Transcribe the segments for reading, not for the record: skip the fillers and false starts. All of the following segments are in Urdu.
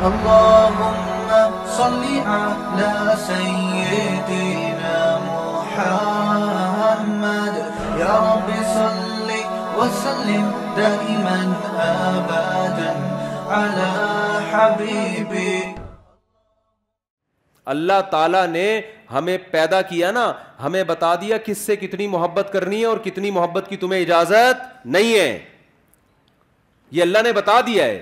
اللهم صل على سيدنا محمد يا رب صل وسلم دائما أبدا على حبيبي. اللہ تعالیٰ نے ہمیں پیدا کیا نا, ہمیں بتا دیا کس سے کتنی محبت کرنی ہے اور کتنی محبت کی تمہیں اجازت نہیں ہے. یہ اللہ نے بتا دیا ہے.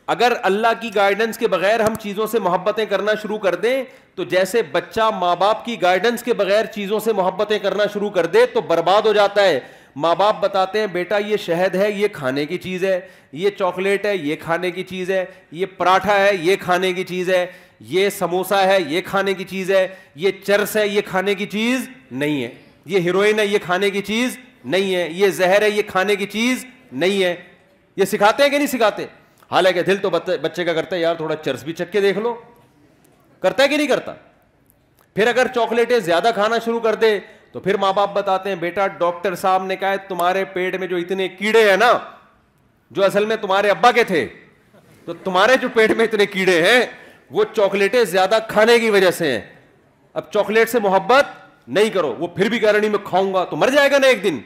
اگر اللہ کی گائیڈنس کے بغیر ہم چیزوں سے محبتیں کرنا شروع کر دیں تو جیسے بچہ ماں باپ کی گائیڈنس کے بغیر چیزوں سے محبتیں کرنا شروع کر دے تو برباد ہو جاتا ہے. ماں باپ بتاتے ہیں بیٹا یہ شہد ہے یہ کھانے کی چیز ہے, یہ چاکلیٹ ہے یہ کھانے کی چیز ہے, یہ پراٹھا ہے یہ کھانے کی چیز ہے, یہ سموسا ہے یہ کھانے کی چیز ہے, یہ چرس ہے یہ کھانے کی چیز نہیں ہے, یہ ہیروئن ہے یہ کھانے کی چیز نہیں ہے, یہ زہر ہے یہ کھانے کی چیز نہیں ہے. یہ سکھاتے ہیں کہ نہیں سکھاتے؟ حالانکہ دل تو بچے کا کرتا ہے یار تھوڑا چرس بھی چکھ کے دیکھ لو, کرتا ہے کہ نہیں کرتا؟ پھر اگر چاکلیٹیں زیادہ کھانا شروع کر دے تو پھر ماں باپ بتاتے ہیں بیٹا ڈاکٹر صاحب نے کہا ہے تمہارے پیٹ میں جو اتنے کیڑے ہیں نا جو اصل میں تمہارے ابا کے تھے, تو تمہارے جو پیٹ میں اتنے کیڑے ہیں وہ چاکلیٹیں زیادہ کھانے کی وجہ سے ہیں. اب چاکلیٹ سے محبت نہیں کرو. وہ پھر بھی کہہ رہا نہیں میں کھاؤں گا, تو مر جائے گا نا ایک دن.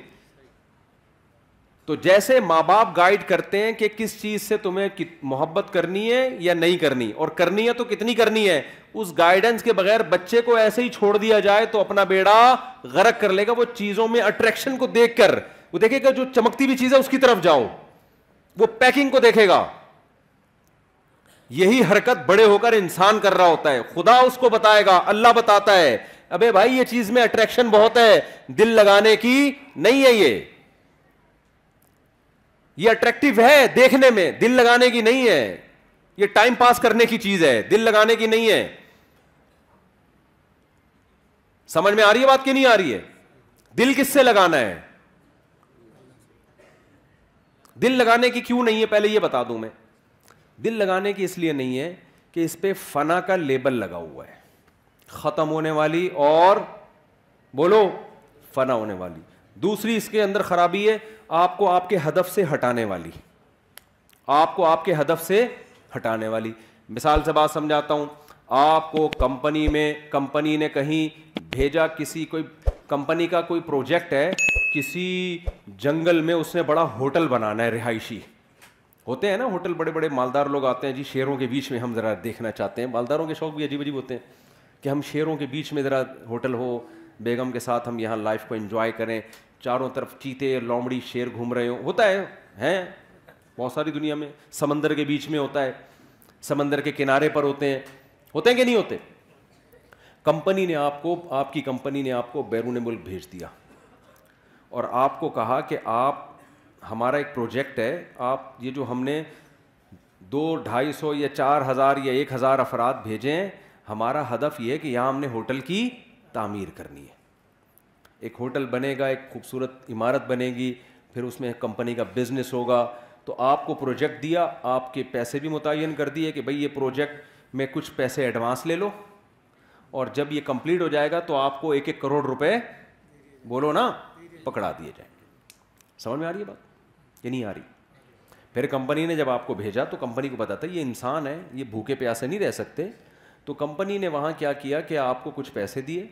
تو جیسے ماں باپ گائیڈ کرتے ہیں کہ کس چیز سے تمہیں محبت کرنی ہے یا نہیں کرنی, اور کرنی ہے تو کتنی کرنی ہے, اس گائیڈنس کے بغیر بچے کو ایسے ہی چھوڑ دیا جائے تو اپنا بیڑا غرق کر لے گا. وہ چیزوں میں اٹریکشن کو دیکھ کر وہ دیکھے گا جو چمکتی بھی چیز ہے اس کی طرف جاؤ, وہ پیکنگ کو دیکھے گا. یہی حرکت بڑے ہو کر انسان کر رہا ہوتا ہے. خدا اس کو بتائے گا, اللہ بتاتا ہے ابے بھائی یہ چیز میں اٹریکشن بہت ہے, دل لگانے کی نہیں ہے, یہ اٹریکٹیو ہے دیکھنے میں, دل لگانے کی نہیں ہے, یہ ٹائم پاس کرنے کی چیز ہے, دل لگانے کی نہیں ہے. سمجھ میں آ رہی ہے بات کہ نہیں آ رہی ہے؟ دل کس سے لگانا ہے؟ دل لگانے کی کیوں نہیں ہے پہلے یہ بتا دوں میں. دل لگانے کی اس لیے نہیں ہے کہ اس پہ فنا کا لیبل لگا ہوا ہے, ختم ہونے والی اور بولو فنا ہونے والی. دوسری اس کے اندر خرابی ہے آپ کو آپ کے ہدف سے ہٹانے والی, آپ کو آپ کے ہدف سے ہٹانے والی. مثال سے بات سمجھاتا ہوں. آپ کو کمپنی نے کہیں بھیجا, کسی کوئی کمپنی کا کوئی پروجیکٹ ہے, کسی جنگل میں اس نے بڑا ہوٹل بنانا ہے. رہائشی ہوتے ہیں نا ہوٹل, بڑے بڑے مالدار لوگ آتے ہیں جی شیروں کے بیچ میں ہم ذرا دیکھنا چاہتے ہیں. مالداروں کے شوق بھی عجیب عجیب ہوتے ہیں کہ ہم شیروں کے بیچ میں ذرا ہوٹل ہو, بیگم کے ساتھ ہم یہاں لائف کو انجوائے کریں, چاروں طرف چیتے لومڑی شیر گھوم رہے ہوں. ہوتا ہے بہت ساری دنیا میں. سمندر کے بیچ میں ہوتا ہے, سمندر کے کنارے پر ہوتے ہیں کہ نہیں ہوتے. کمپنی نے آپ کی کمپنی نے آپ کو بیرون ملک بھیج دیا اور آپ کو کہا کہ آپ ہمارا ایک پروجیکٹ ہے, آپ یہ جو ہم نے 200-250 یا 4000 یا 1000 افراد بھیجے ہیں, ہمارا ہدف یہ ہے کہ یہاں ہم نے ہوٹل کی تعمیر کرنی ہے. ایک ہوٹل بنے گا, ایک خوبصورت عمارت بنے گی, پھر اس میں کمپنی کا بزنس ہوگا. تو آپ کو پروجیکٹ دیا, آپ کے پیسے بھی متعین کر دیے کہ بھئی یہ پروجیکٹ میں کچھ پیسے ایڈوانس لے لو, اور جب یہ کمپلیٹ ہو جائے گا تو آپ کو 1-1 کروڑ روپے بولو نا پکڑا دیے جائیں گے. سمجھ میں آ رہی ہے بات کہ نہیں آ رہی؟ پھر کمپنی نے جب آپ کو بھیجا تو کمپنی کو پتا تھا یہ انسان ہے, یہ بھوکے پیاسے نہیں رہ سکتے. تو کمپنی نے وہاں کیا کیا کہ آپ کو کچھ پیسے دیے,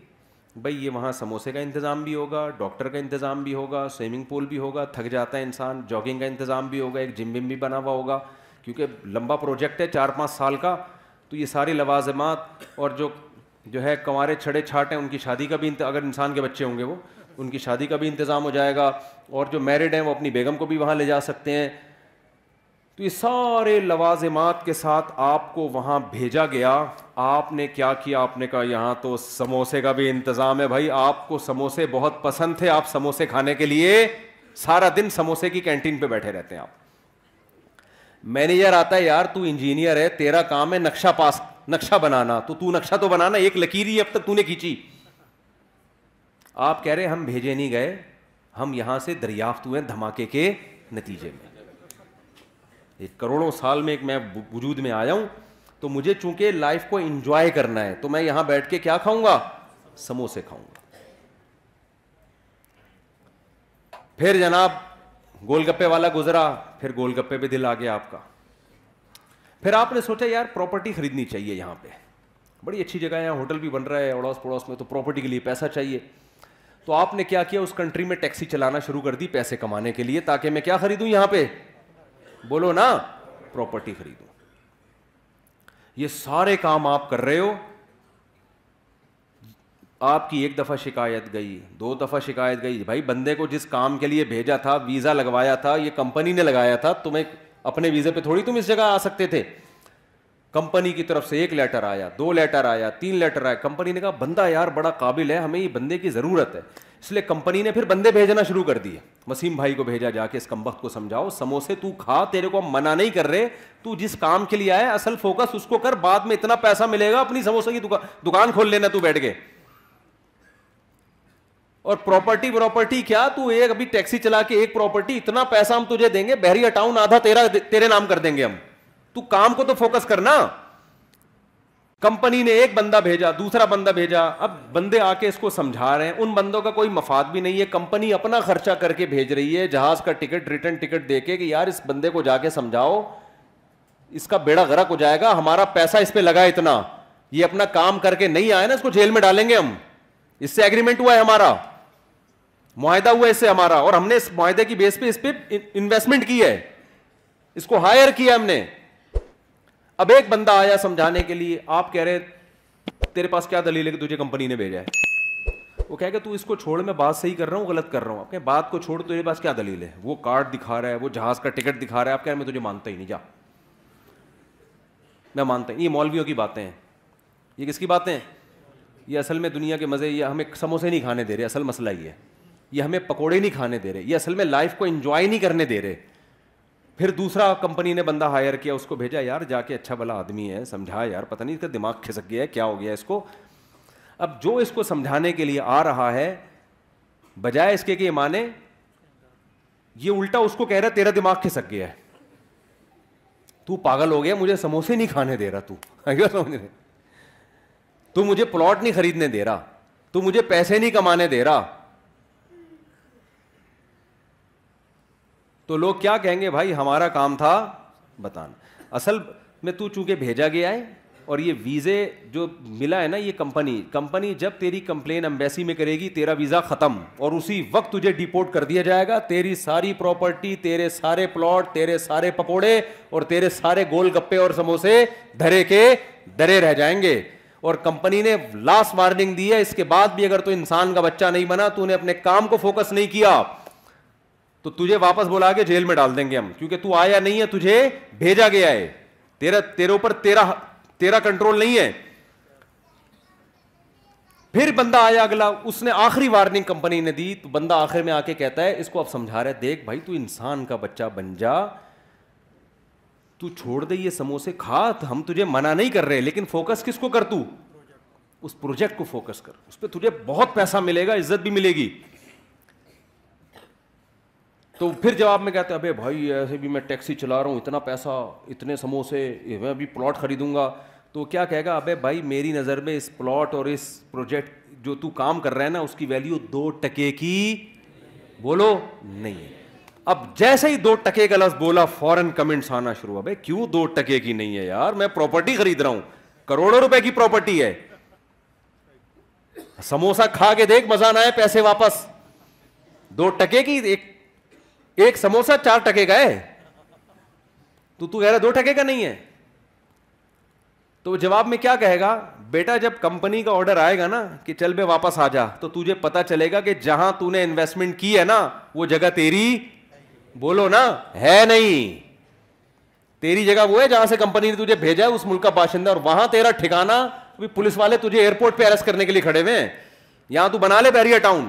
بھئی یہ وہاں سموسے کا انتظام بھی ہوگا, ڈاکٹر کا انتظام بھی ہوگا, سوئمنگ پول بھی ہوگا, تھک جاتا ہے انسان, جاگنگ کا انتظام بھی ہوگا, ایک جم بھی بنا ہوا ہوگا کیونکہ لمبا پروجیکٹ ہے 4-5 سال کا. تو یہ ساری لوازمات, اور جو ہے کنوارے چھڑے چھاٹ ہیں ان کی شادی کا بھی اگر انسان کے بچے ہوں گے وہ ان کی شادی کا بھی انتظام ہو جائے گا, اور جو میرڈ ہیں وہ اپنی بیگم کو بھی وہاں لے جا سکتے ہیں. تو یہ سارے لوازمات کے ساتھ آپ کو وہاں بھیجا گیا. آپ نے کیا کیا, آپ نے کہا یہاں تو سموسے کا بھی انتظام ہے. بھائی آپ کو سموسے بہت پسند تھے, آپ سموسے کھانے کے لیے سارا دن سموسے کی کینٹین پہ بیٹھے رہتے ہیں آپ. مینیجر آتا ہے یار تو انجینئر ہے, تیرا کام ہے نقشہ بنانا, تو نقشہ تو بنانا, ایک لکیر ہی اب تک تو نے کھینچی. آپ کہہ رہے ہم بھیجے نہیں گئے, ہم یہاں سے دریافت ہوئے دھماکے کے نتیجے میں. ایک کروڑوں سال میں ایک میں وجود میں آیا ہوں, تو مجھے چونکہ لائف کو انجوائے کرنا ہے تو میں یہاں بیٹھ کے کیا کھاؤں گا, سموسے کھاؤں گا. پھر جناب گول گپے والا گزرا, پھر گول گپے پہ دل آ گیا آپ کا. پھر آپ نے سوچا یار پراپرٹی خریدنی چاہیے, یہاں پہ بڑی اچھی جگہ ہے, یہاں ہوٹل بھی بن رہا ہے اڑوس پڑوس میں, تو پراپرٹی کے لیے پیسہ چاہیے. تو آپ نے کیا کیا, اس کنٹری میں ٹیکسی چلانا شروع کر دی پیسے کمانے کے لیے, تاکہ میں کیا خریدوں یہاں پہ, بولو نا, پراپرٹی خریدوں. یہ سارے کام آپ کر رہے ہو, آپ کی ایک دفعہ شکایت گئی, 2 دفعہ شکایت گئی, بھائی بندے کو جس کام کے لیے بھیجا تھا, ویزا لگوایا تھا, یہ کمپنی نے لگایا تھا, تمہیں اپنے ویزے پہ تھوڑی تم اس جگہ آ سکتے تھے. کمپنی کی طرف سے 1 لیٹر آیا, 2 لیٹر آیا, 3 لیٹر آیا, کمپنی نے کہا بندہ یار بڑا قابل ہے, ہمیں یہ بندے کی ضرورت ہے, اس لیے کمپنی نے پھر بندے بھیجنا شروع کر دیے. وسیم بھائی کو بھیجا, جا کے اس کمبخت کو سمجھاؤ, سموسے تو کھا, تیرے کو منع نہیں کر رہے, تو جس کام کے لیے آیا اصل فوکس اس کو کر, بعد میں اتنا پیسہ ملے گا اپنی سموسے کی دکان کھول لینا تو بیٹھ کے. اور پراپرٹی کیا, تو ایک ابھی ٹیکسی چلا کے ایک پراپرٹی, اتنا پیسہ ہم تجھے دیں گے, بحریہ ٹاؤن آدھا تیرے نام کر دیں گے ہم, تو کام کو تو فوکس کرنا. کمپنی نے ایک بندہ بھیجا, دوسرا بندہ بھیجا, اب بندے آ کے اس کو سمجھا رہے ہیں, ان بندوں کا کوئی مفاد بھی نہیں ہے, کمپنی اپنا خرچہ کر کے بھیج رہی ہے, جہاز کا ٹکٹ, ریٹرن ٹکٹ دے کے, کہ یار اس بندے کو جا کے سمجھاؤ, اس کا بیڑا غرق ہو جائے گا, ہمارا پیسہ اس پہ لگا اتنا, یہ اپنا کام کر کے نہیں آیا نا, اس کو جیل میں ڈالیں گے ہم, اس سے ایگریمنٹ ہوا ہے ہمارا, معاہدہ ہوا ہے اس سے ہمارا, اور ہم نے اس معاہدے کی بیس پہ اس پہ انویسٹمنٹ کی ہے, اس کو ہائر کیا ہم نے. اب ایک بندہ آیا سمجھانے کے لیے, آپ کہہ رہے تیرے پاس کیا دلیل ہے کہ تجھے کمپنی نے بھیجا ہے, وہ کہے کہ تو اس کو چھوڑ, میں بات صحیح کر رہا ہوں غلط کر رہا ہوں, آپ کہیں بات کو چھوڑ, تیرے پاس کیا دلیل ہے, وہ کارڈ دکھا رہا ہے, وہ جہاز کا ٹکٹ دکھا رہا ہے, آپ کہہ رہے میں تجھے مانتا ہی نہیں, جا میں مانتا ہی. یہ مولویوں کی باتیں ہیں, یہ کس کی باتیں ہیں, یہ اصل میں دنیا کے مزے, یہ ہمیں سموسے نہیں کھانے دے رہے, اصل مسئلہ یہ ہے, یہ ہمیں پکوڑے نہیں کھانے دے رہے, یہ اصل میں لائف کو انجوائے نہیں کرنے دے رہے. پھر دوسرا کمپنی نے بندہ ہائر کیا, اس کو بھیجا, یار جا کے اچھا بھلا آدمی ہے, سمجھا یار, پتہ نہیں اس کا دماغ کھسک گیا ہے, کیا ہو گیا اس کو. اب جو اس کو سمجھانے کے لیے آ رہا ہے, بجائے اس کے کہ یہ مانے, یہ الٹا اس کو کہہ رہا ہے تیرا دماغ کھسک گیا ہے, تو پاگل ہو گیا, مجھے سموسے نہیں کھانے دے رہا, تو مجھے پلاٹ نہیں خریدنے دے رہا, تو مجھے پیسے نہیں کمانے دے رہا. تو لوگ کیا کہیں گے, بھائی ہمارا کام تھا بتانا. اصل میں تو چونکہ بھیجا گیا ہے, اور یہ ویزے جو ملا ہے نا, یہ کمپنی جب تیری کمپلین امبیسی میں کرے گی, تیرا ویزا ختم, اور اسی وقت تجھے ڈیپورٹ کر دیا جائے گا, تیری ساری پراپرٹی, تیرے سارے پلاٹ, تیرے سارے پکوڑے اور تیرے سارے گول گپے اور سموسے دھرے کے درے رہ جائیں گے. اور کمپنی نے لاسٹ وارننگ دی ہے, اس کے بعد بھی اگر تو انسان کا بچہ نہیں بنا, تو نے اپنے کام کو فوکس نہیں کیا, تو تجھے واپس بلا کے جیل میں ڈال دیں گے ہم, کیونکہ تو آیا نہیں ہے, تجھے بھیجا گیا ہے, تیرے اوپر تیرا کنٹرول نہیں ہے. پھر بندہ آیا اگلا, اس نے آخری وارننگ کمپنی نے دی, تو بندہ آخر میں آ کے کہتا ہے, اس کو اب سمجھا رہا ہے, دیکھ بھائی تو انسان کا بچہ بن جا, تو چھوڑ دے یہ سموسے کھا, ہم تجھے منع نہیں کر رہے, لیکن فوکس کس کو کر, تو اس پروجیکٹ کو فوکس کر, اس پہ تجھے بہت پیسہ ملے گا, عزت بھی ملے گی. تو پھر جواب میں کہتے ہیں, ابے بھائی ایسے بھی میں ٹیکسی چلا رہا ہوں, اتنا پیسہ, اتنے سموسے, میں ابھی پلاٹ خریدوں گا. تو کیا کہے گا, ابے بھائی میری نظر میں اس پلاٹ اور اس پروجیکٹ جو تو کام کر رہا ہے نا, اس کی ویلیو 2 ٹکے کی, بولو نہیں ہے. اب جیسے ہی 2 ٹکے کا لفظ بولا, فوراً کمنٹس آنا شروع ہوا, بھائی کیوں 2 ٹکے کی نہیں ہے یار, میں پراپرٹی خرید رہا ہوں, کروڑوں روپے کی پراپرٹی ہے, سموسا کھا کے دیکھ, مزہ نہ آئے, پیسے واپس. 2 ٹکے کی ایک سموسا 4 ٹکے کا ہے, تو کہہ رہا 2 ٹکے کا نہیں ہے. تو جواب میں کیا کہے گا, بیٹا جب کمپنی کا آرڈر آئے گا نا کہ چل بے واپس آ جا, تو تجھے پتا چلے گا کہ جہاں تو نے انویسٹمنٹ کی ہے نا, وہ جگہ تیری, بولو نا, ہے نہیں. تیری جگہ وہ ہے جہاں سے کمپنی نے تجھے بھیجا ہے, اس ملک کا باشندہ, اور وہاں تیرا ٹھکانا, پولیس والے تجھے ایئرپورٹ پہ اریسٹ کرنے کے لیے کھڑے ہوئے ہیں. یہاں تو بنا لے بحریہ ٹاؤن,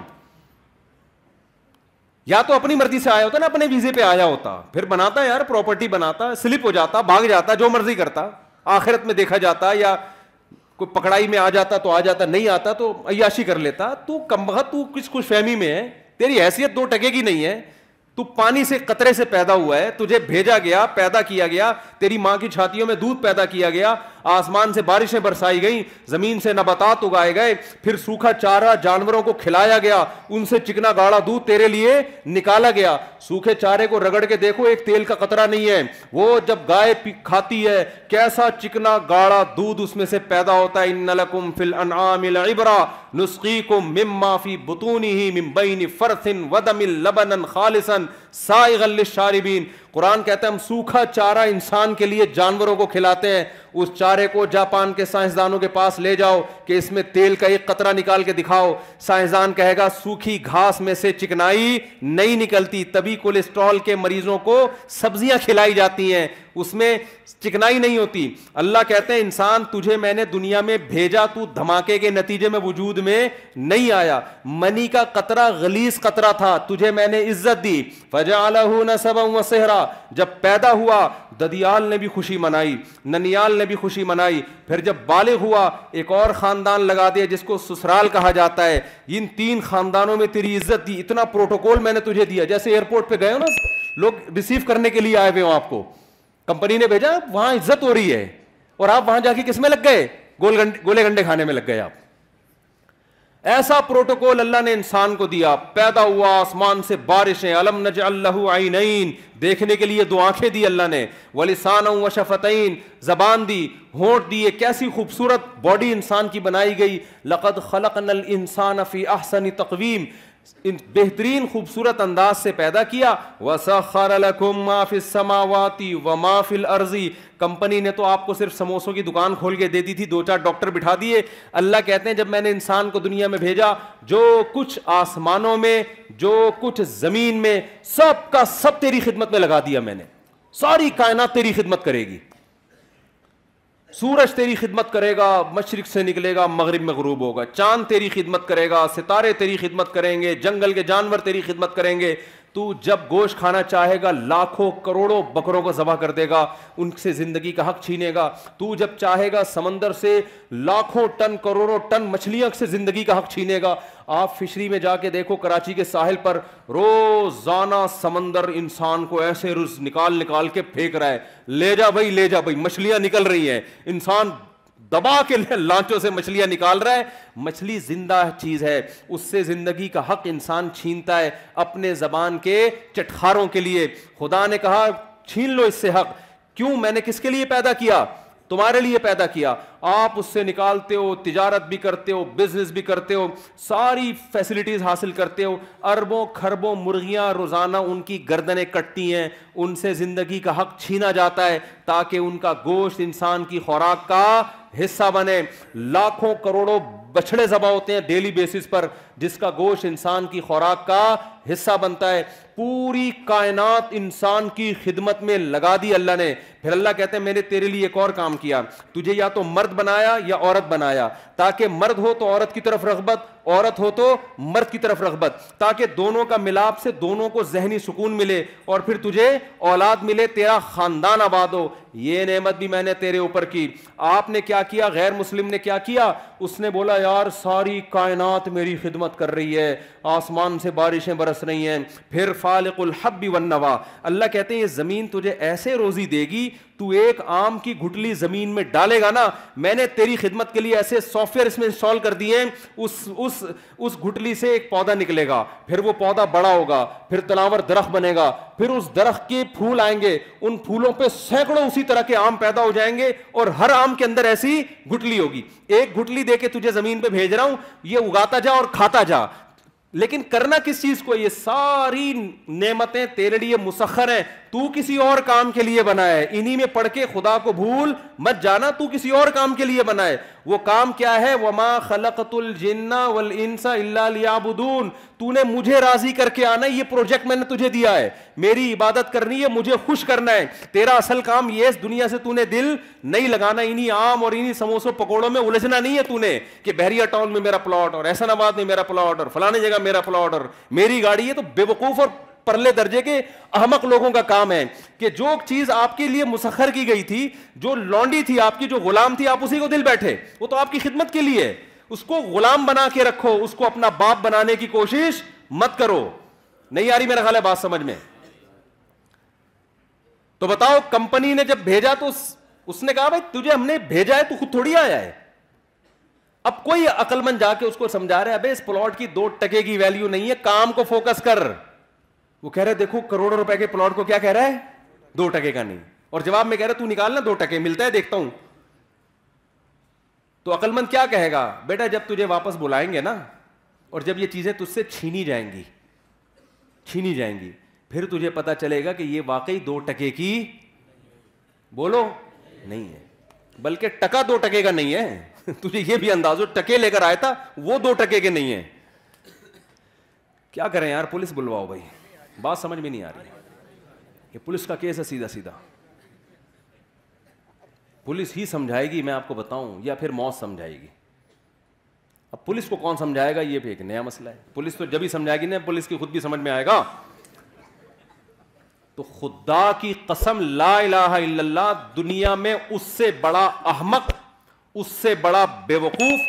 یا تو اپنی مرضی سے آیا ہوتا نا, اپنے ویزے پہ آیا ہوتا, پھر بناتا یار پراپرٹی, بناتا, سلپ ہو جاتا, بھاگ جاتا, جو مرضی کرتا, آخرت میں دیکھا جاتا, یا کوئی پکڑائی میں آ جاتا تو آ جاتا, نہیں آتا تو عیاشی کر لیتا. تو کمبخت, تو کس خوش فہمی میں ہے, تیری حیثیت 2 ٹکے کی نہیں ہے, تو پانی سے قطرے سے پیدا ہوا ہے, تجھے بھیجا گیا, پیدا کیا گیا, تیری ماں کی چھاتیوں میں دودھ پیدا کیا گیا, آسمان سے بارشیں برسائی گئیں, زمین سے نباتات اگائے گئے, پھر سوکھا چارہ جانوروں کو کھلایا گیا, ان سے چکنا گاڑھا دودھ تیرے لیے نکالا گیا. سوکھے چارے کو رگڑ کے دیکھو, ایک تیل کا قطرہ نہیں ہے. وہ جب گائے کھاتی ہے کیسا چکنا گاڑھا دودھ اس میں سے پیدا ہوتا ہے. ان لکم فی الانعام لعبرہ نسقیکم مما فی بطونہ من بین فرث ودم لبنا خالصا سائغا للشاربین. قرآن کہتا ہے ہم سوکھا چارہ انسان کے لیے جانوروں کو کھلاتے ہیں. اس چارے کو جاپان کے سائنسدانوں کے پاس لے جاؤ کہ اس میں تیل کا ایک قطرہ نکال کے دکھاؤ, سائنسدان کہے گا سوکھی گھاس میں سے چکنائی نہیں نکلتی. تبھی کولیسٹرول کے مریضوں کو سبزیاں کھلائی جاتی ہیں, اس میں چکنائی نہیں ہوتی. اللہ کہتے ہیں انسان تجھے میں نے دنیا میں بھیجا, تو دھماکے کے نتیجے میں وجود میں نہیں آیا. منی کا قطرہ غلیظ قطرہ تھا, تجھے میں نے عزت دی. فجعلہ نسبا وصہرا, جب پیدا ہوا ددیال نے بھی خوشی منائی, ننیال نے بھی خوشی منائی. پھر جب بالغ ہوا ایک اور خاندان لگا دیا جس کو سسرال کہا جاتا ہے. ان 3 خاندانوں میں تیری عزت دی, اتنا پروٹوکول میں نے تجھے دیا. جیسے ایئرپورٹ پہ گئے ہو نا, لوگ ریسیو کرنے کے لیے آئے ہوئے ہوں, آپ کو کمپنی نے بھیجا, وہاں عزت ہو رہی ہے, اور آپ وہاں جا کے کس میں لگ گئے, گولے گنڈے کھانے میں لگ گئے آپ. ایسا پروٹوکول اللہ نے انسان کو دیا. پیدا ہوا, آسمان سے بارشیں, الم نجعل لہ عینین, دیکھنے کے لیے 2 آنکھیں دی اللہ نے, ولسانا وشفتین, زبان دی, ہونٹ دیے. کیسی خوبصورت باڈی انسان کی بنائی گئی. لقد خلقنا الانسان فی احسن تقویم, بہترین خوبصورت انداز سے پیدا کیا. وَسَخَّرَ لَكُم مَّا فِي السَّمَاوَاتِ وَمَا فِي الْأَرْضِ, کمپنی نے تو آپ کو صرف سموسوں کی دکان کھول کے دے دی تھی, 2-4 ڈاکٹر بٹھا دیے. اللہ کہتے ہیں جب میں نے انسان کو دنیا میں بھیجا, جو کچھ آسمانوں میں, جو کچھ زمین میں, سب کا سب تیری خدمت میں لگا دیا میں نے. ساری کائنات تیری خدمت کرے گی. سورج تیری خدمت کرے گا, مشرق سے نکلے گا مغرب میں غروب ہوگا. چاند تیری خدمت کرے گا, ستارے تیری خدمت کریں گے, جنگل کے جانور تیری خدمت کریں گے. تو جب گوشت کھانا چاہے گا لاکھوں کروڑوں بکروں کو ذبح کر دے گا, ان سے زندگی کا حق چھینے گا. تو جب چاہے گا سمندر سے لاکھوں ٹن کروڑوں ٹن مچھلیاں سے زندگی کا حق چھینے گا. آپ فشری میں جا کے دیکھو, کراچی کے ساحل پر روزانہ سمندر انسان کو ایسے رز نکال کے پھینک رہا ہے. لے جا بھائی, مچھلیاں نکل رہی ہیں, انسان دبا کے لانچوں سے مچھلیاں نکال رہا ہے. مچھلی زندہ چیز ہے, اس سے زندگی کا حق انسان چھینتا ہے اپنے زبان کے چٹخاروں کے لیے. خدا نے کہا چھین لو اس سے حق. کیوں؟ میں نے کس کے لیے پیدا کیا؟ تمہارے لیے پیدا کیا. آپ اس سے نکالتے ہو, تجارت بھی کرتے ہو, بزنس بھی کرتے ہو, ساری فیسلٹیز حاصل کرتے ہو. اربوں کھربوں مرغیاں روزانہ ان کی گردنیں کٹتی ہیں, ان سے زندگی کا حق چھینا جاتا ہے تاکہ ان کا گوشت انسان کی خوراک کا حصہ بنے. لاکھوں کروڑوں بچھڑے ذبح ہوتے ہیں ڈیلی بیسس پر, جس کا گوشت انسان کی خوراک کا حصہ بنتا ہے. پوری کائنات انسان کی خدمت میں لگا دی اللہ نے. پھر اللہ کہتے ہیں میں نے تیرے لیے ایک اور کام کیا, تجھے یا تو مرد بنایا یا عورت بنایا, تاکہ مرد ہو تو عورت کی طرف رغبت, عورت ہو تو مرد کی طرف رغبت, تاکہ دونوں کا ملاپ سے دونوں کو ذہنی سکون ملے اور پھر تجھے اولاد ملے, تیرا خاندان آباد ہو. یہ نعمت بھی میں نے تیرے اوپر کی. آپ نے کیا کیا؟ غیر مسلم نے کیا کیا؟ اس نے بولا یار ساری کائنات میری خدمت کر رہی ہے, آسمان سے بارشیں برس رہی ہیں. پھر فالق الحب والنوا, اللہ کہتے ہیں یہ زمین تجھے ایسے روزی دے گی, تو ایک آم کی گھٹلی زمین میں ڈالے گا نا, میں نے تیری خدمت کے لیے ایسے سافٹ ویئر اس میں انسٹال کر دیے ہیں, اس گھٹلی سے ایک پودا نکلے گا, پھر وہ پودا بڑا ہوگا, پھر تناور درخت بنے گا, پھر اس درخت کے پھول آئیں گے, ان پھولوں پہ سینکڑوں اسی طرح کے آم پیدا ہو جائیں گے, اور ہر آم کے اندر ایسی گھٹلی ہوگی. ایک گھٹلی دے کے تجھے زمین پہ بھیج رہا ہوں, یہ اگاتا جا اور کھاتا جا. لیکن کرنا کس چیز کو؟ یہ ساری نعمتیں تیرے لیے مسخر ہیں, تو کسی اور کام کے لیے بنا ہے. انہی میں پڑھ کے خدا کو بھول مت جانا, تو کسی اور کام کے لیے بنا ہے. وہ کام کیا ہے؟ وَمَا خَلَقْتُ الْجِنَّ وَالْإِنسَ إِلَّا لِيَعْبُدُونَ, تو نے مجھے راضی کر کے آنا ہے. یہ پروجیکٹ میں نے تجھے دیا ہے, میری عبادت کرنی ہے, مجھے خوش کرنا ہے. تیرا اصل کام یہ, اس دنیا سے تو نے دل نہیں لگانا, انہی عام اور انہی سموسوں پکوڑوں میں الجھنا نہیں ہے تو نے, کہ بحریہ ٹاؤن میں میرا پلاٹ اور احسن آباد میں میرا پلاٹ اور فلانے جگہ میرا پلاٹ اور میری گاڑی ہے. تو بے وقوف اور پرلے درجے کے احمق لوگوں کا کام ہے کہ جو چیز آپ کے لیے مسخر کی گئی تھی, جو لونڈی تھی آپ کی, جو غلام تھی, آپ اسی کو دل بیٹھے, وہ تو آپ کی خدمت کے لیے, اس کو غلام بنا کے رکھو, اس کو اپنا باپ بنانے کی کوشش مت کرو. نہیں آ رہی میرا خیال ہے بات سمجھ میں؟ تو بتاؤ, کمپنی نے جب بھیجا تو اس نے کہا بھائی تجھے ہم نے بھیجا ہے، تو خود تھوڑی آیا ہے. اب کوئی عقل مند جا کے اس کو سمجھا رہا ہے ابے اس پلاٹ کی 2 ٹکے کی ویلیو نہیں ہے، کام کو فوکس کر. وہ کہہ رہے دیکھو کروڑوں روپے کے پلاٹ کو کیا کہہ رہا ہے، 2 ٹکے کا نہیں. اور جواب میں کہہ رہا تو نکال نا 2 ٹکے ملتا ہے دیکھتا ہوں. تو عقل مند کیا کہے گا، بیٹا جب تجھے واپس بلائیں گے نا اور جب یہ چیزیں تجھ سے چھینی جائیں گی پھر تجھے پتا چلے گا کہ یہ واقعی 2 ٹکے کی بولو نہیں ہے، بلکہ ٹکا 2 ٹکے کا نہیں ہے. تجھے یہ بھی انداز ہو ٹکے لے کر آیا تھا وہ 2 ٹکے کے نہیں ہیں. کیا کریں یار، پولیس بلواؤ بھائی. بات سمجھ میں نہیں آ رہی. یہ پولیس کا کیس ہے سیدھا سیدھا. پولیس ہی سمجھائے گی میں آپ کو بتاؤں، یا پھر موت سمجھائے گی. اب پولیس کو کون سمجھائے گا یہ بھی ایک نیا مسئلہ ہے. پولیس تو جب ہی سمجھائے گی نا پولیس کی خود بھی سمجھ میں آئے گا. تو خدا کی قسم لا الہ الا اللہ، دنیا میں اس سے بڑا احمق، اس سے بڑا بے وقوف،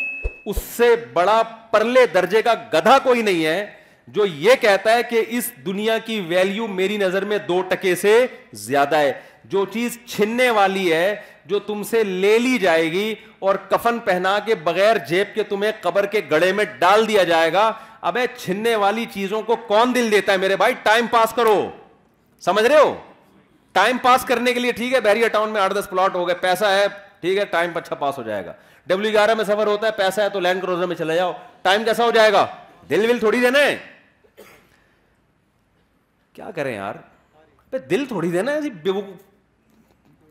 اس سے بڑا پرلے درجے کا گدھا کوئی نہیں ہے جو یہ کہتا ہے کہ اس دنیا کی ویلیو میری نظر میں 2 ٹکے سے زیادہ ہے. جو چیز چھننے والی ہے، جو تم سے لے لی جائے گی اور کفن پہنا کے بغیر جیب کے تمہیں قبر کے گڑھے میں ڈال دیا جائے گا. ابے چھننے والی چیزوں کو کون دل دیتا ہے میرے بھائی؟ ٹائم پاس کرو، سمجھ رہے ہو؟ ٹائم پاس کرنے کے لیے ٹھیک ہے، بحریہ ٹاؤن میں 8-10 پلاٹ ہو گئے، پیسہ ہے ٹھیک ہے، ٹائم اچھا پاس ہو جائے گا. W11 میں سفر ہوتا ہے، پیسہ ہے تو لینڈ کروزر میں چلے جاؤ، ٹائم کیسا ہو جائے گا؟ دل ول تھوڑی دینا ہے. کیا کریں یار، دل تھوڑی دینا ہے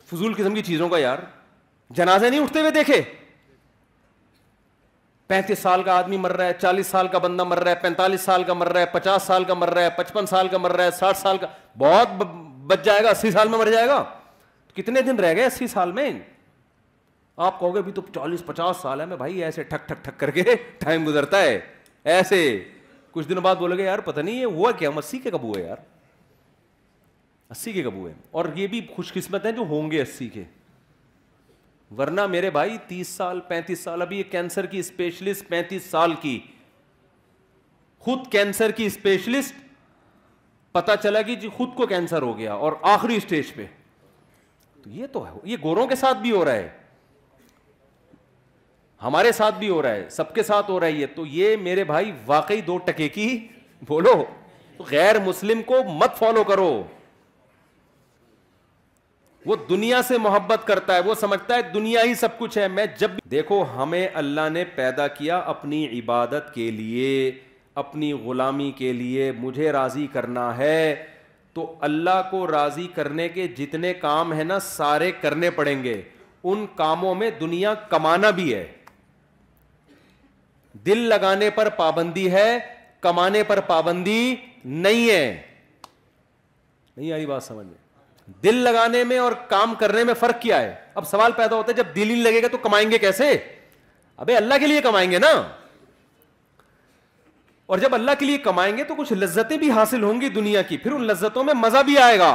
فضول قسم کی چیزوں کا. یار جنازے نہیں اٹھتے ہوئے دیکھے؟ 35 سال کا آدمی مر رہا ہے، 40 سال کا بندہ مر رہا ہے، 45 سال کا مر رہا ہے، 50 سال کا مر رہا ہے، 55 سال کا مر رہا ہے، 60 سال کا، بہت بچ جائے گا 80 سال میں مر جائے گا. کتنے دن رہ گئے 80 سال میں؟ آپ کہو گے بھی تو 40-50 سال ہے. میں بھائی ایسے ٹھک ٹھک ٹھک کر کے ٹائم گزرتا ہے ایسے. کچھ دنوں بعد بولے گے یار پتہ نہیں یہ ہوا کیا، 80 کے کب ہوئے یار، 80 کے کب ہوئے. اور یہ بھی خوش قسمت ہیں جو ہوں گے 80 کے، ورنہ میرے بھائی 30 سال 35 سال. ابھی یہ کینسر کی اسپیشلسٹ 35 سال کی، خود کینسر کی اسپیشلسٹ، پتا چلا کہ جی خود کو کینسر ہو گیا اور آخری اسٹیج پہ. تو یہ تو ہے، یہ گوروں کے ساتھ بھی ہو رہا ہے، ہمارے ساتھ بھی ہو رہا ہے، سب کے ساتھ ہو رہا ہے. یہ تو یہ میرے بھائی واقعی 2 ٹکے کی بولو. غیر مسلم کو مت فالو کرو. وہ دنیا سے محبت کرتا ہے، وہ سمجھتا ہے دنیا ہی سب کچھ ہے. میں جب دیکھو ہمیں اللہ نے پیدا کیا اپنی عبادت کے لیے، اپنی غلامی کے لیے، مجھے راضی کرنا ہے. تو اللہ کو راضی کرنے کے جتنے کام ہیں نا سارے کرنے پڑیں گے. ان کاموں میں دنیا کمانا بھی ہے. دل لگانے پر پابندی ہے، کمانے پر پابندی نہیں ہے. نہیں آئی بات سمجھ میں؟ دل لگانے میں اور کام کرنے میں فرق کیا ہے؟ اب سوال پیدا ہوتا ہے جب دل ہی نہیں لگے گا تو کمائیں گے کیسے؟ ابے اللہ کے لیے کمائیں گے نا. اور جب اللہ کے لیے کمائیں گے تو کچھ لذتیں بھی حاصل ہوں گی دنیا کی، پھر ان لذتوں میں مزہ بھی آئے گا.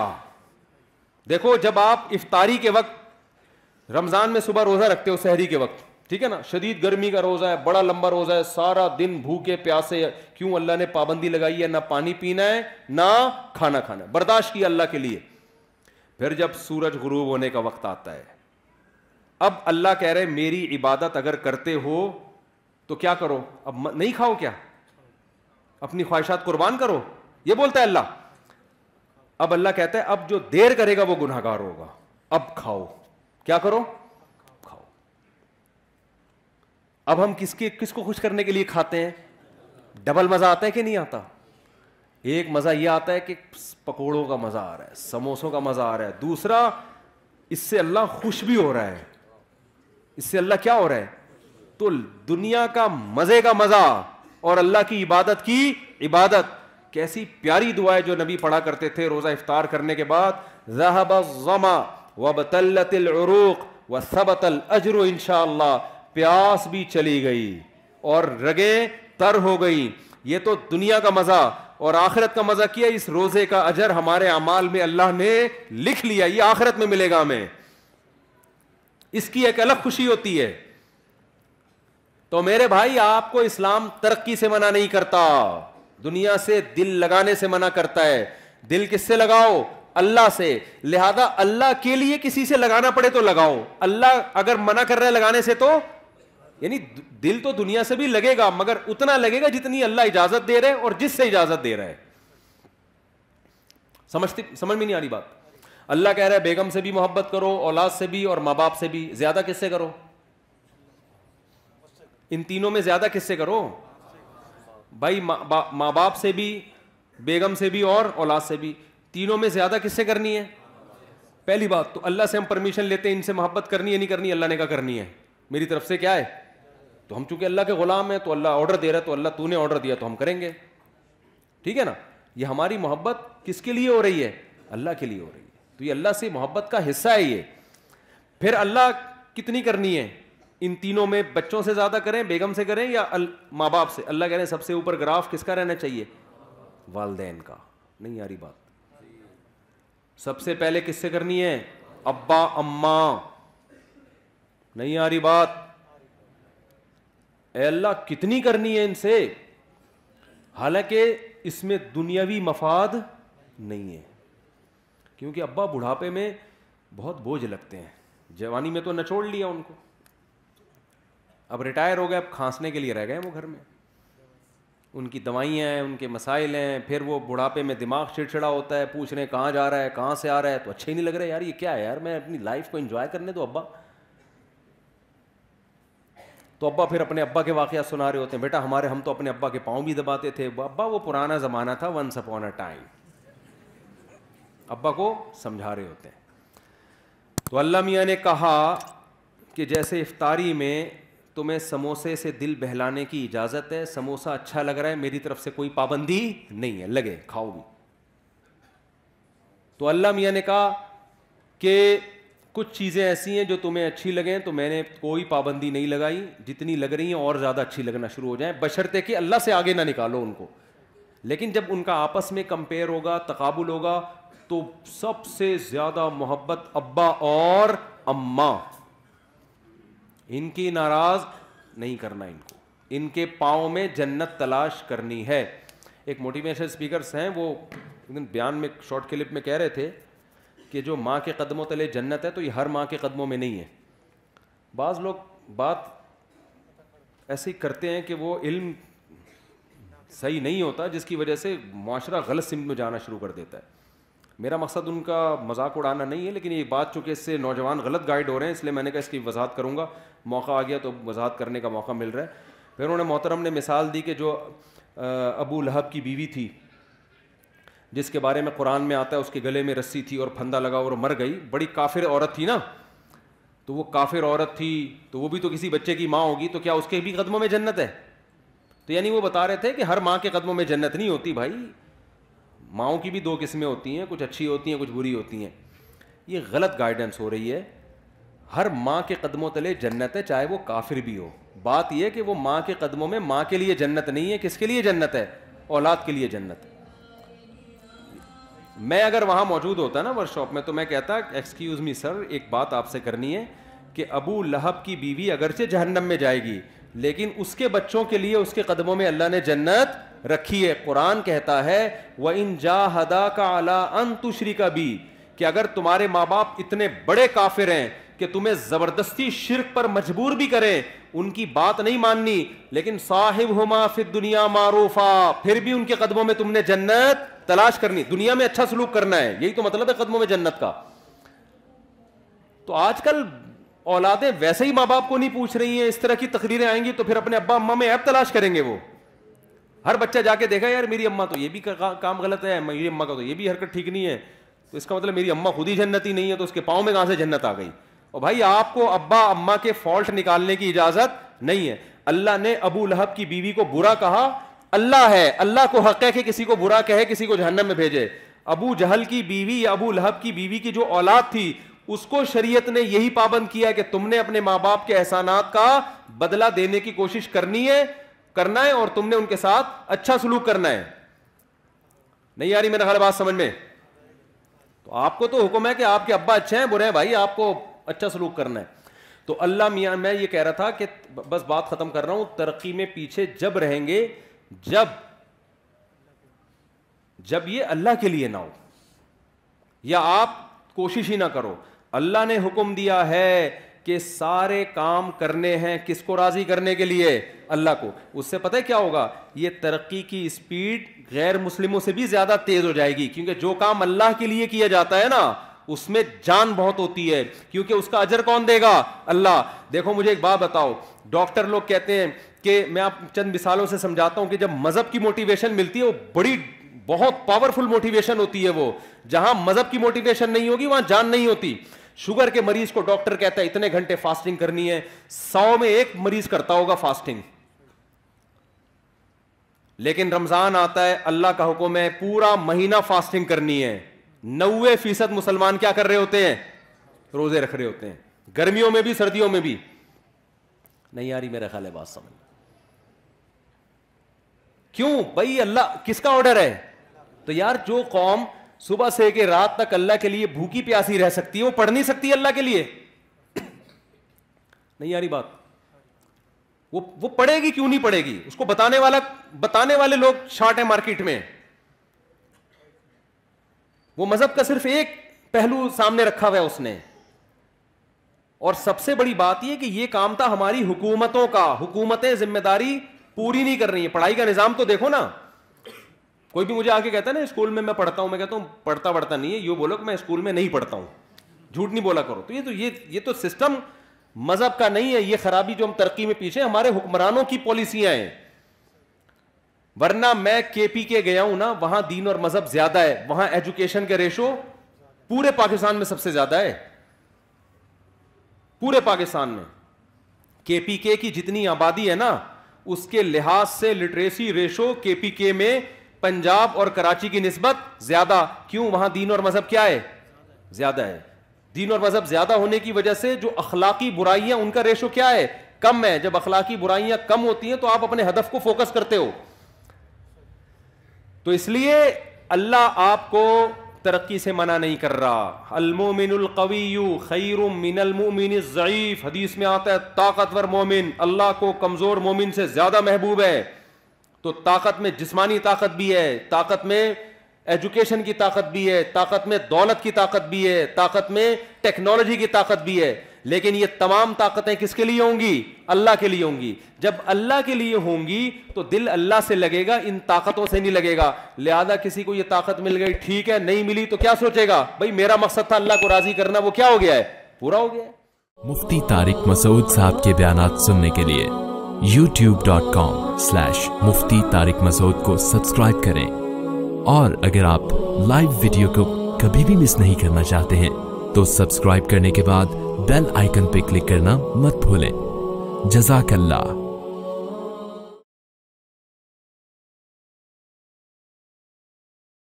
دیکھو جب آپ افطاری کے وقت رمضان میں صبح روزہ رکھتے ہو سحری کے وقت، ٹھیک ہے نا، شدید گرمی کا روزہ ہے، بڑا لمبا روزہ ہے، سارا دن بھوکے پیاسے. کیوں؟ اللہ نے پابندی لگائی ہے، نہ پانی پینا ہے نہ کھانا کھانا ہے، برداشت کیا اللہ کے لیے. پھر جب سورج غروب ہونے کا وقت آتا ہے، اب اللہ کہہ رہے میری عبادت اگر کرتے ہو تو کیا کرو؟ اب نہیں کھاؤ کیا؟ اپنی خواہشات قربان کرو، یہ بولتا ہے اللہ. اب اللہ کہتا ہے اب جو دیر کرے گا وہ گناہگار ہوگا، اب کھاؤ. کیا کرو؟ کھاؤ. اب ہم کس کو خوش کرنے کے لیے کھاتے ہیں؟ ڈبل مزہ آتا ہے کہ نہیں آتا؟ ایک مزہ یہ آتا ہے کہ پکوڑوں کا مزہ آ رہا ہے، سموسوں کا مزہ آ رہا ہے. دوسرا اس سے اللہ خوش بھی ہو رہا ہے، اس سے اللہ کیا ہو رہا ہے؟ تو دنیا کا مزے کا مزہ اور اللہ کی عبادت کی عبادت. کیسی پیاری دعا ہے جو نبی پڑھا کرتے تھے روزہ افطار کرنے کے بعد، ذهب الظما وابتلت العروق وثبت الاجر انشاءاللہ. پیاس بھی چلی گئی اور رگیں تر ہو گئی. یہ تو دنیا کا مزہ، اور آخرت کا مزہ کیا؟ اس روزے کا اجر ہمارے اعمال میں اللہ نے لکھ لیا، یہ آخرت میں ملے گا ہمیں. اس کی ایک الگ خوشی ہوتی ہے. تو میرے بھائی آپ کو اسلام ترقی سے منع نہیں کرتا، دنیا سے دل لگانے سے منع کرتا ہے. دل کس سے لگاؤ؟ اللہ سے, لہذا اللہ کے لیے کسی سے لگانا پڑے تو لگاؤ, اللہ اگر منع کر رہا ہے لگانے سے تو یعنی دل تو دنیا سے بھی لگے گا مگر اتنا لگے گا جتنی اللہ اجازت دے رہے اور جس سے اجازت دے رہا ہے. سمجھ میں نہیں آ رہی بات؟ اللہ کہہ رہا ہے بیگم سے بھی محبت کرو, اولاد سے بھی اور ماں باپ سے بھی. زیادہ کس سے کرو؟ ان تینوں میں زیادہ کس سے کرو بھائی؟ ماں باپ سے بھی, بیگم سے بھی اور اولاد سے بھی. تینوں میں زیادہ کس سے کرنی ہے؟ پہلی بات تو اللہ سے ہم پرمیشن لیتے ہیں ان سے محبت کرنی ہے نہیں کرنی, اللہ نے کہا کرنی ہے, میری طرف سے کیا ہے. تو ہم چونکہ اللہ کے غلام ہیں تو اللہ آرڈر دے رہا ہے تو اللہ تو نے آرڈر دیا تو ہم کریں گے, ٹھیک ہے نا. یہ ہماری محبت کس کے لیے ہو رہی ہے؟ اللہ کے لیے ہو رہی ہے. تو یہ اللہ سے محبت کا حصہ ہے یہ. پھر اللہ کتنی کرنی ہے ان تینوں میں؟ بچوں سے زیادہ کریں, بیگم سے کریں یا ماں باپ سے؟ اللہ کہہ رہے ہیں سب سے اوپر گراف کس کا رہنا چاہیے؟ والدین کا. نہیں آ رہی بات؟ سب سے پہلے کس سے کرنی ہے؟ ابا اماں. نہیں آ رہی بات؟ اے اللہ کتنی کرنی ہے ان سے؟ حالانکہ اس میں دنیاوی مفاد نہیں ہے, کیونکہ ابا بڑھاپے میں بہت بوجھ لگتے ہیں. جوانی میں تو نچوڑ لیا ان کو, اب ریٹائر ہو گئے, اب کھانسنے کے لیے رہ گئے وہ گھر میں. ان کی دوائیاں ہیں, ان کے مسائل ہیں, پھر وہ بڑھاپے میں دماغ چڑچڑا ہوتا ہے, پوچھ رہے ہیں کہاں جا رہا ہے, کہاں سے آ رہا ہے, تو اچھا ہی نہیں لگ رہا ہے. یار یہ کیا ہے یار, میں اپنی لائف کو انجوائے کرنے دو ابا. تو ابا پھر اپنے ابا کے واقعات سنا رہے ہوتے ہیں, بیٹا ہم تو اپنے ابا کے پاؤں بھی دباتے تھے. ابا وہ پرانا زمانہ تھا, ونس اپون اے ٹائم. ابا کو سمجھا رہے ہوتے ہیں. تو اللہ میاں نے کہا کہ جیسے افطاری میں تمہیں سموسے سے دل بہلانے کی اجازت ہے, سموسہ اچھا لگ رہا ہے, میری طرف سے کوئی پابندی نہیں ہے, لگے کھاؤ بھی. تو اللہ میاں نے کہا کہ کچھ چیزیں ایسی ہیں جو تمہیں اچھی لگیں تو میں نے کوئی پابندی نہیں لگائی, جتنی لگ رہی ہیں اور زیادہ اچھی لگنا شروع ہو جائیں, بشرطے کہ اللہ سے آگے نہ نکالو ان کو. لیکن جب ان کا آپس میں کمپیئر ہوگا, تقابل ہوگا, تو سب سے زیادہ محبت ابا اور اماں. ان کی ناراض نہیں کرنا, ان کو ان کے پاؤں میں جنت تلاش کرنی ہے. ایک موٹیویشنل اسپیکرس ہیں, وہ بیان میں شارٹ کلپ میں کہہ رہے تھے کہ جو ماں کے قدموں تلے جنت ہے تو یہ ہر ماں کے قدموں میں نہیں ہے. بعض لوگ بات ایسے ہی کرتے ہیں کہ وہ علم صحیح نہیں ہوتا, جس کی وجہ سے معاشرہ غلط سمت میں جانا شروع کر دیتا ہے. میرا مقصد ان کا مذاق اڑانا نہیں ہے, لیکن یہ بات چونکہ اس سے نوجوان غلط گائیڈ ہو رہے ہیں, اس لیے میں نے کہا اس کی وضاحت کروں گا. موقع آ گیا تو وضاحت کرنے کا موقع مل رہا ہے. پھر انہوں نے محترم نے مثال دی کہ جو ابو لہب کی بیوی تھی, جس کے بارے میں قرآن میں آتا ہے اس کے گلے میں رسی تھی اور پھندا لگا اور مر گئی. بڑی کافر عورت تھی نا, تو وہ کافر عورت تھی تو وہ بھی تو کسی بچے کی ماں ہوگی, تو کیا اس کے بھی قدموں میں جنت ہے؟ تو یعنی وہ بتا رہے تھے کہ ہر ماں کے قدموں میں جنت نہیں ہوتی بھائی, ماؤں کی بھی دو قسمیں ہوتی ہیں, کچھ اچھی ہوتی ہیں کچھ بری ہوتی ہیں. یہ غلط گائیڈنس ہو رہی ہے. ہر ماں کے قدموں تلے جنت ہے, چاہے وہ کافر بھی ہو. بات یہ کہ وہ ماں کے قدموں میں ماں کے لیے جنت نہیں ہے, کس کے لیے جنت ہے؟ اولاد کے لیے جنت ہے. میں اگر وہاں موجود ہوتا نا ورک شاپ میں تو میں کہتا ایکسکیوز می سر, ایک بات آپ سے کرنی ہے کہ ابو لہب کی بیوی اگرچہ جہنم میں جائے گی لیکن اس کے بچوں کے لیے اس کے قدموں میں اللہ نے جنت رکھی ہے. قرآن کہتا ہے وَإِن جَاهَدَاكَ عَلَىٰ أَن تُشْرِكَ بِي, کہ اگر تمہارے ماں باپ اتنے بڑے کافر ہیں کہ تمہیں زبردستی شرک پر مجبور بھی کریں, ان کی بات نہیں ماننی, لیکن صاحبہما فی الدنیا معروفا, پھر بھی ان کے قدموں میں تم نے جنت تلاش کرنی, دنیا میں اچھا سلوک کرنا ہے. یہی تو مطلب ہے قدموں میں جنت کا. تو آج کل اولادیں ویسے ہی ماں باپ کو نہیں پوچھ رہی ہیں, اس طرح کی تقریریں آئیں گی تو پھر اپنے ابا اماں میں عیب تلاش کریں گے. وہ ہر بچہ جا کے دیکھا یار میری اماں تو یہ بھی کام غلط ہے, میری اماں کا تو یہ بھی حرکت ٹھیک نہیں ہے, تو اس کا مطلب میری اماں خود ہی جنتی نہیں ہے, تو اس کے پاؤں میں کہاں سے جنت آ گئی؟ اور بھائی آپ کو ابا اماں کے فالٹ نکالنے کی اجازت نہیں ہے. اللہ نے ابو لہب کی بیوی کو برا کہا, اللہ ہے, اللہ کو حق ہے کہ کسی کو برا کہے, کسی کو جہنم میں بھیجے. ابو جہل کی بیوی یا ابو لہب کی بیوی کی جو اولاد تھی اس کو شریعت نے یہی پابند کیا کہ تم نے اپنے ماں باپ کے احسانات کا بدلہ دینے کی کوشش کرنی ہے, کرنا ہے, اور تم نے ان کے ساتھ اچھا سلوک کرنا ہے. نہیں آ رہی میرا خیال بات سمجھ میں؟ تو آپ کو تو حکم ہے کہ آپ کے ابا اچھے ہیں برے ہیں, بھائی آپ کو اچھا سلوک کرنا ہے. تو اللہ میاں, میں یہ کہہ رہا تھا کہ بس بات ختم کر رہا ہوں, ترقی میں پیچھے جب رہیں گے جب یہ اللہ کے لیے نہ ہو. یا آپ کوشش ہی نہ کرو. اللہ نے حکم دیا ہے کہ سارے کام کرنے ہیں کس کو راضی کرنے کے لیے؟ اللہ کو. اس سے پتہ ہے کیا ہوگا؟ یہ ترقی کی اسپیڈ غیر مسلموں سے بھی زیادہ تیز ہو جائے گی, کیونکہ جو کام اللہ کے لیے کیا جاتا ہے نا اس میں جان بہت ہوتی ہے, کیونکہ اس کا اجر کون دے گا؟ اللہ. دیکھو مجھے ایک بات بتاؤ, ڈاکٹر لوگ کہتے ہیں کہ, میں آپ چند مثالوں سے سمجھاتا ہوں کہ جب مذہب کی موٹیویشن ملتی ہے وہ بہت پاورفل موٹیویشن ہوتی ہے. وہ جہاں مذہب کی موٹیویشن نہیں ہوگی وہاں جان نہیں ہوتی. شوگر کے مریض کو ڈاکٹر کہتا ہے اتنے گھنٹے فاسٹنگ کرنی ہے, 100 میں 1 مریض کرتا ہوگا فاسٹنگ. لیکن رمضان آتا ہے, اللہ کا حکم ہے پورا مہینہ فاسٹنگ کرنی ہے. 90% مسلمان کیا کر رہے ہوتے ہیں؟ روزے رکھ رہے ہوتے ہیں, گرمیوں میں بھی سردیوں میں بھی. نہیں آ رہی میرا خیال ہے بات سمجھ. کیوں بھائی؟ اللہ کس کا آرڈر ہے؟ تو یار جو قوم صبح سے کہ رات تک اللہ کے لیے بھوکی پیاسی رہ سکتی ہے وہ پڑھ نہیں سکتی اللہ کے لیے؟ نہیں آ رہی بات. وہ پڑھے گی کیوں نہیں پڑھے گی؟ اس کو بتانے والے لوگ شارٹ ہیں مارکیٹ میں. وہ مذہب کا صرف ایک پہلو سامنے رکھا ہوا ہے اس نے. اور سب سے بڑی بات یہ کہ یہ کام تھا ہماری حکومتوں کا. حکومتیں ذمہ داری پوری نہیں کر رہی ہیں. پڑھائی کا نظام تو دیکھو نا. کوئی بھی مجھے آ کے کہتا ہے نا اسکول میں پڑھتا ہوں, میں کہتا ہوں پڑھتا نہیں ہے, یہ بولو کہ میں اسکول میں نہیں پڑھتا ہوں. جھوٹ نہیں بولا کرو. تو یہ تو سسٹم مذہب کا نہیں ہے. یہ خرابی جو ہم ترقی میں پیچھے, ہمارے حکمرانوں کی پالیسیاں ہیں. ورنہ میں کے پی کے گیا ہوں نا, وہاں دین اور مذہب زیادہ ہے. وہاں ایجوکیشن کے ریشو پورے پاکستان میں سب سے زیادہ ہے. پورے پاکستان میں کے پی کے کی جتنی آبادی ہے نا اس کے لحاظ سے لٹریسی ریشو کے پی کے میں پنجاب اور کراچی کی نسبت زیادہ. کیوں؟ وہاں دین اور مذہب کیا ہے؟ زیادہ ہے. دین اور مذہب زیادہ ہونے کی وجہ سے جو اخلاقی برائیاں ان کا ریشو کیا ہے؟ کم ہے. جب اخلاقی برائیاں کم ہوتی ہیں تو آپ اپنے ہدف کو فوکس کرتے ہو. تو اس لیے اللہ آپ کو ترقی سے منع نہیں کر رہا. المومن القوی خیر من المؤمن الضعیف. حدیث میں آتا ہے طاقتور مومن اللہ کو کمزور مومن سے زیادہ محبوب ہے. تو طاقت میں جسمانی طاقت بھی ہے, طاقت میں ایجوکیشن کی طاقت بھی ہے, طاقت میں دولت کی طاقت بھی ہے, طاقت میں ٹیکنالوجی کی طاقت بھی ہے. لیکن یہ تمام طاقتیں کس کے لیے ہوں گی؟ اللہ کے لیے ہوں گی. جب اللہ کے لیے ہوں گی تو دل اللہ سے لگے گا, ان طاقتوں سے نہیں لگے گا. لہذا کسی کو یہ طاقت مل گئی ٹھیک ہے, نہیں ملی تو کیا سوچے گا؟ بھائی میرا مقصد تھا اللہ کو راضی کرنا, وہ کیا ہو گیا ہے؟ پورا ہو گیا ہے. مفتی طارق مسعود صاحب کے بیانات سننے کے لیے youtube.com/مفتی طارق مسعود کو سبسکرائب کریں. اور اگر آپ لائیو ویڈیو کو کبھی بھی مس نہیں کرنا چاہتے ہیں تو سبسکرائب کرنے کے بعد بیل آئیکن پہ کلک کرنا مت بھولیں. جزاک اللہ.